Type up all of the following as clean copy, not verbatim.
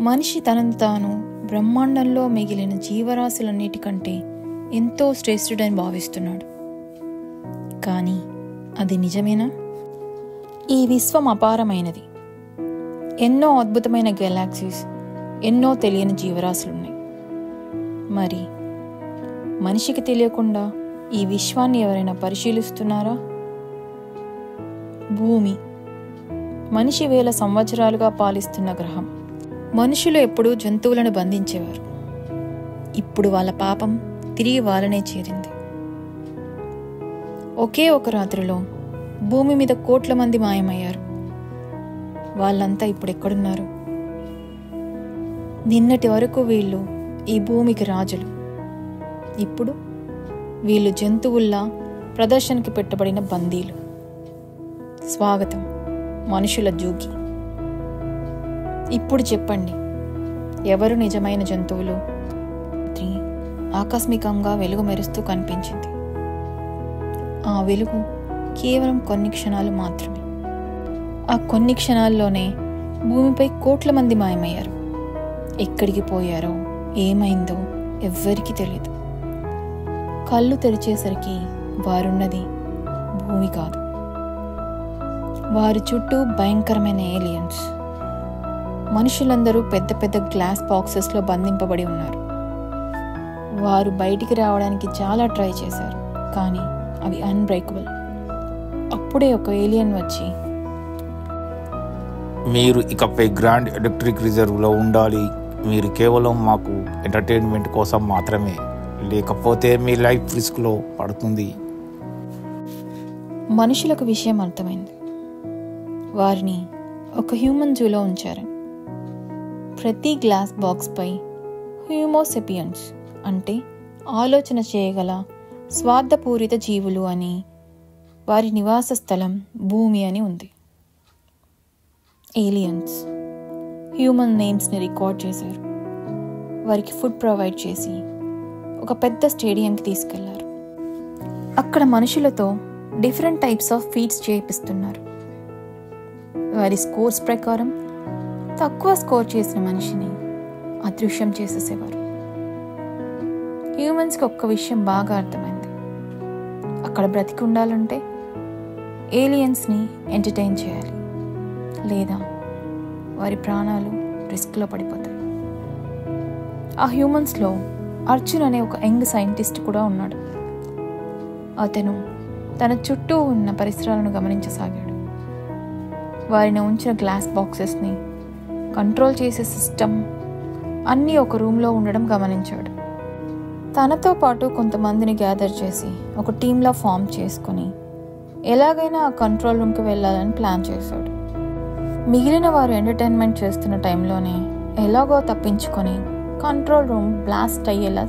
మనిషి తనను తాను బ్రహ్మాండంలో మిగిలిన జీవరాశులన్నిటికంటే ఎంతో శ్రేష్ఠుడని భావిస్తున్నాడు. కానీ అది నిజమేనా? ఈ విశ్వం అపారమైనది. ఎన్నో అద్భుతమైన గెలాక్సీస్, ఎన్నో తెలియని జీవరాశులున్నాయి. మరి మనిషికి తెలియకుండా ఈ విశ్వాన్ని ఎవరైనా పరిశీలిస్తున్నారా? భూమి మనిషి వేల సంవత్సరాలుగా పాలిస్తున్న గ్రహం. మనుషులు ఎప్పుడూ జంతువులను బంధించేవారు. ఇప్పుడు వాళ్ళ పాపం తిరిగి వాళ్ళనే చేరింది. ఒకే ఒక రాత్రిలో భూమి మీద కోట్ల మంది మాయమయ్యారు. వాళ్ళంతా ఇప్పుడు ఎక్కడున్నారు? నిన్నటి వరకు వీళ్ళు ఈ భూమికి రాజులు. ఇప్పుడు వీళ్ళు జంతువుల్లా ప్రదర్శనకి పెట్టబడిన బందీలు. స్వాగతం మనుషుల జూకి. ఇప్పుడు చెప్పండి, ఎవరు నిజమైన జంతువులు? ఆకస్మికంగా వెలుగు మెరుస్తూ కనిపించింది. ఆ వెలుగు కేవలం కొన్ని క్షణాలు మాత్రమే. ఆ కొన్ని క్షణాల్లోనే భూమిపై కోట్ల మంది మాయమయ్యారు. ఎక్కడికి పోయారో, ఏమైందో ఎవ్వరికీ తెలియదు. కళ్ళు తెరిచేసరికి వారున్నది భూమి కాదు. వారి చుట్టూ భయంకరమైన ఏలియన్స్. మనుషులందరూ పెద్ద పెద్ద గ్లాస్ బాక్సెస్లో బంధింపబడి ఉన్నారు. వారు బయటికి రావడానికి చాలా ట్రై చేశారు, కానీ అవి అన్బ్రేకబుల్. అప్పుడే ఒక ఏలియన్ వచ్చి, మీరు ఇకపై గ్రాండ్ ఎలక్ట్రిక్ రిజర్వ్లో ఉండాలి. మీరు కేవలం మాకు ఎంటర్టైన్మెంట్ కోసం మాత్రమే, లేకపోతే మీ లైఫ్ రిస్క్లో పడుతుంది. మనుషులకు విషయం అర్థమైంది. వారిని ఒక హ్యూమన్ జూలో ఉంచారు. ప్రతి గ్లాస్ బాక్స్పై హ్యూమోసెపియన్స్ అంటే ఆలోచన చేయగల స్వార్థపూరిత జీవులు అని, వారి నివాస స్థలం భూమి అని ఉంది. ఏలియన్స్ హ్యూమన్ నేమ్స్ని రికార్డ్ చేశారు. వారికి ఫుడ్ ప్రొవైడ్ చేసి ఒక పెద్ద స్టేడియంకి తీసుకెళ్లారు. అక్కడ మనుషులతో డిఫరెంట్ టైప్స్ ఆఫ్ ఫీట్స్ చేయిస్తున్నారు. వారి స్కోర్స్ ప్రకారం తక్కువ స్కోర్ చేసిన మనిషిని అదృశ్యం చేసేసేవారు. హ్యూమన్స్కి ఒక్క విషయం బాగా అర్థమైంది. అక్కడ బ్రతికి ఉండాలంటే ఏలియన్స్ని ఎంటర్టైన్ చేయాలి, లేదా వారి ప్రాణాలు రిస్క్లో పడిపోతాయి. ఆ హ్యూమన్స్లో అర్జున్ అనే ఒక యంగ్ సైంటిస్ట్ కూడా ఉన్నాడు. అతను తన చుట్టూ ఉన్న పరిసరాలను గమనించసాగాడు. వారిని ఉంచిన గ్లాస్ బాక్సెస్ని కంట్రోల్ చేసే సిస్టమ్ అన్నీ ఒక రూమ్లో ఉండడం గమనించాడు. తనతో పాటు కొంతమందిని గ్యాదర్ చేసి ఒక టీంలా ఫామ్ చేసుకుని ఎలాగైనా ఆ కంట్రోల్ రూమ్కి వెళ్ళాలని ప్లాన్ చేశాడు. మిగిలిన వారు ఎంటర్టైన్మెంట్ చేస్తున్న టైంలోనే ఎలాగో తప్పించుకొని కంట్రోల్ రూమ్ బ్లాస్ట్ అయ్యేలా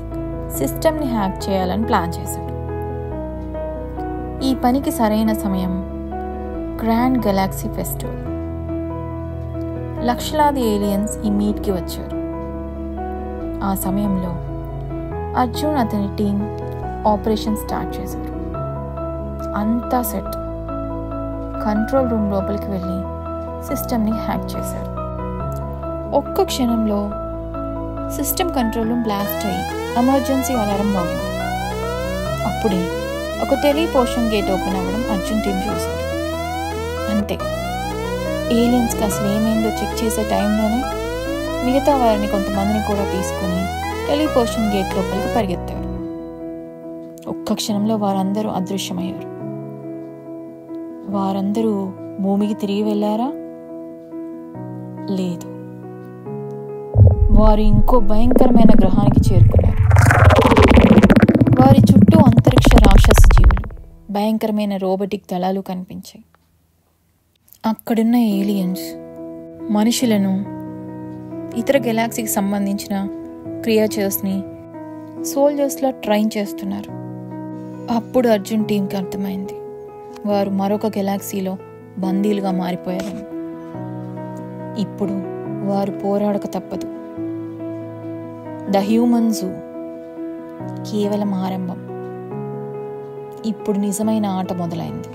సిస్టమ్ని హ్యాక్ చేయాలని ప్లాన్ చేశాడు. ఈ పనికి సరైన సమయం గ్రాండ్ గెలాక్సీ ఫెస్టివల్. లక్షలాది ఏలియన్స్ ఈ మీట్కి వచ్చారు. ఆ సమయంలో అర్జున్ అతని టీం ఆపరేషన్ స్టార్ట్ చేశారు. అంతా సెట్. కంట్రోల్ రూమ్ లోపలికి వెళ్ళి సిస్టమ్ని హ్యాక్ చేశారు. ఒక్క క్షణంలో సిస్టమ్ కంట్రోల్ రూమ్ బ్లాస్ట్ అయ్యి ఎమర్జెన్సీ అలారం మోగింది. అప్పుడే ఒక టెలిపోర్షన్ గేట్ ఓపెన్ అవ్వడం అర్జున్ టీం చూశారు. అంతే, ఏలియన్స్కి అసలు ఏమైందో చెక్ చేసే టైంలోనే మిగతా వారిని కొంతమందిని కూడా తీసుకుని టెలిపోర్షన్ గేట్ లోపలికి పరిగెత్తారు. ఒక్క క్షణంలో వారందరూ అదృశ్యమయ్యారు. వారందరూ భూమికి తిరిగి వెళ్ళారా? లేదు, వారు ఇంకో భయంకరమైన గ్రహానికి చేరుకున్నారు. వారి చుట్టూ అంతరిక్ష రాక్షస జీవులు, భయంకరమైన రోబోటిక్ దళాలు కనిపించాయి. అక్కడున్న ఏలియన్స్ మనుషులను, ఇతర గెలాక్సీకి సంబంధించిన క్రియేచర్స్ని సోల్జర్స్లా ట్రైన్ చేస్తున్నారు. అప్పుడు అర్జున్ టీంకి అర్థమైంది, వారు మరొక గెలాక్సీలో బందీలుగా మారిపోయారని. ఇప్పుడు వారు పోరాడక తప్పదు. ద హ్యూమన్ జూ కేవలం ఆరంభం. ఇప్పుడు నిజమైన ఆట మొదలైంది.